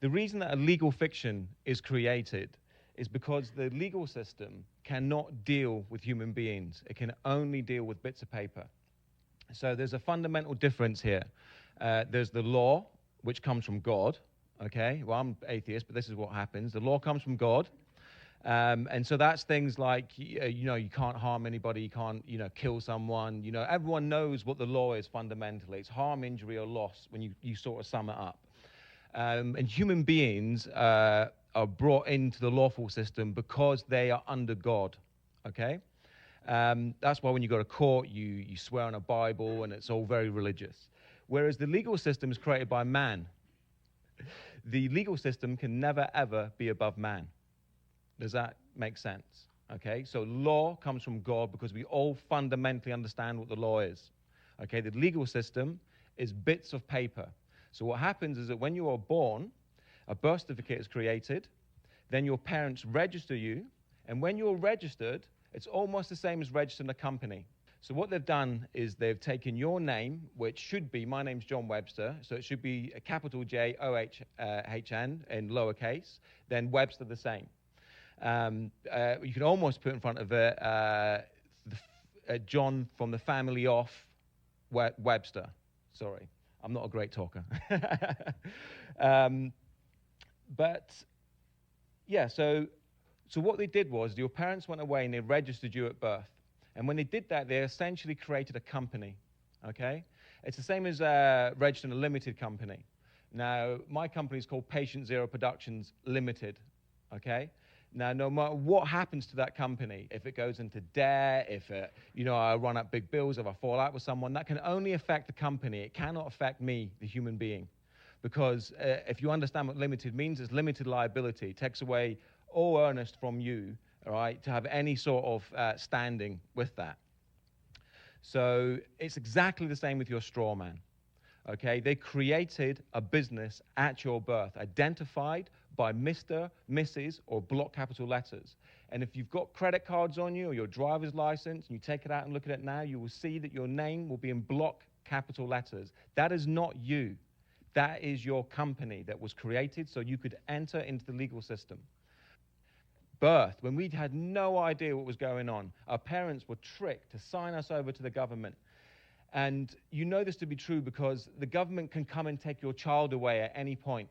The reason that a legal fiction is created is because the legal system cannot deal with human beings. It can only deal with bits of paper. So there's a fundamental difference here. There's the law, which comes from God, okay? Well, I'm atheist, but this is what happens. The law comes from God. And so that's things like, you can't harm anybody, you can't, kill someone. Everyone knows what the law is fundamentally. It's harm, injury, or loss when you sort of sum it up. And human beings are brought into the lawful system because they are under God, okay? That's why when you go to court, you swear on a Bible, and it's all very religious. Whereas the legal system is created by man. The legal system can never, ever be above man. Does that make sense? Okay, so law comes from God because we all fundamentally understand what the law is. Okay, the legal system is bits of paper. So what happens is that when you are born, a birth certificate is created, then your parents register you, and when you're registered, it's almost the same as registering a company. So what they've done is they've taken your name, which should be, my name's John Webster, so it should be a capital J, O-H-N in lowercase, then Webster the same. You can almost put in front of it John from the family of Webster. Sorry, I'm not a great talker. But yeah, so what they did was your parents went away and they registered you at birth. And when they did that, they essentially created a company, okay? It's the same as registering a limited company. Now, my company is called Patient Zero Productions Limited, okay? Now, no matter what happens to that company, if it goes into debt, if it, I run up big bills, if I fall out with someone, that can only affect the company. It cannot affect me, the human being. Because if you understand what limited means, it's limited liability. It takes away all earnest from you, all right, to have any sort of standing with that. So it's exactly the same with your straw man. Okay, they created a business at your birth, identified by Mr., Mrs., or block capital letters. And if you've got credit cards on you or your driver's license, and you take it out and look at it now, you will see that your name will be in block capital letters. That is not you. That is your company that was created so you could enter into the legal system. Birth, when we had no idea what was going on, our parents were tricked to sign us over to the government. And you know this to be true because the government can come and take your child away at any point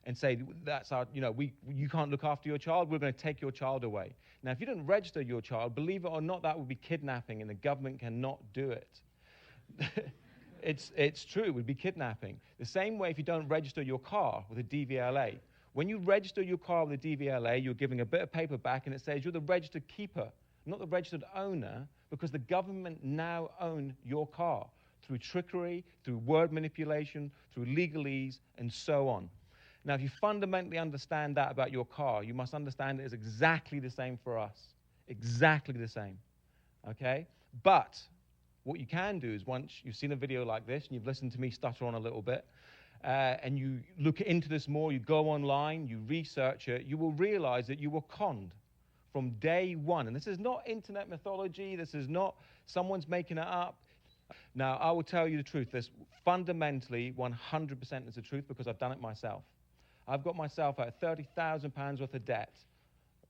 and say, that's our, you can't look after your child, we're going to take your child away. Now, if you didn't register your child, believe it or not, that would be kidnapping, and the government cannot do it. It's true, it would be kidnapping. The same way if you don't register your car with a DVLA. When you register your car with a DVLA, you're giving a bit of paper back, and it says you're the registered keeper, not the registered owner, because the government now own your car through trickery, through word manipulation, through legalese, and so on. Now, if you fundamentally understand that about your car, you must understand it is exactly the same for us. Exactly the same, okay? But what you can do is once you've seen a video like this and you've listened to me stutter on a little bit, and you look into this more, you go online, you research it, you will realize that you were conned from day one. And this is not internet mythology. This is not someone's making it up. Now, I will tell you the truth. This fundamentally 100% is the truth because I've done it myself. I've got myself out £30,000 worth of debt,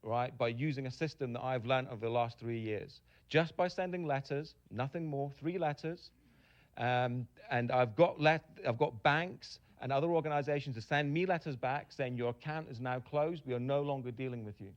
right, by using a system that I've learned over the last 3 years. Just by sending letters, nothing more, 3 letters. And I've got banks and other organizations to send me letters back saying your account is now closed. We are no longer dealing with you.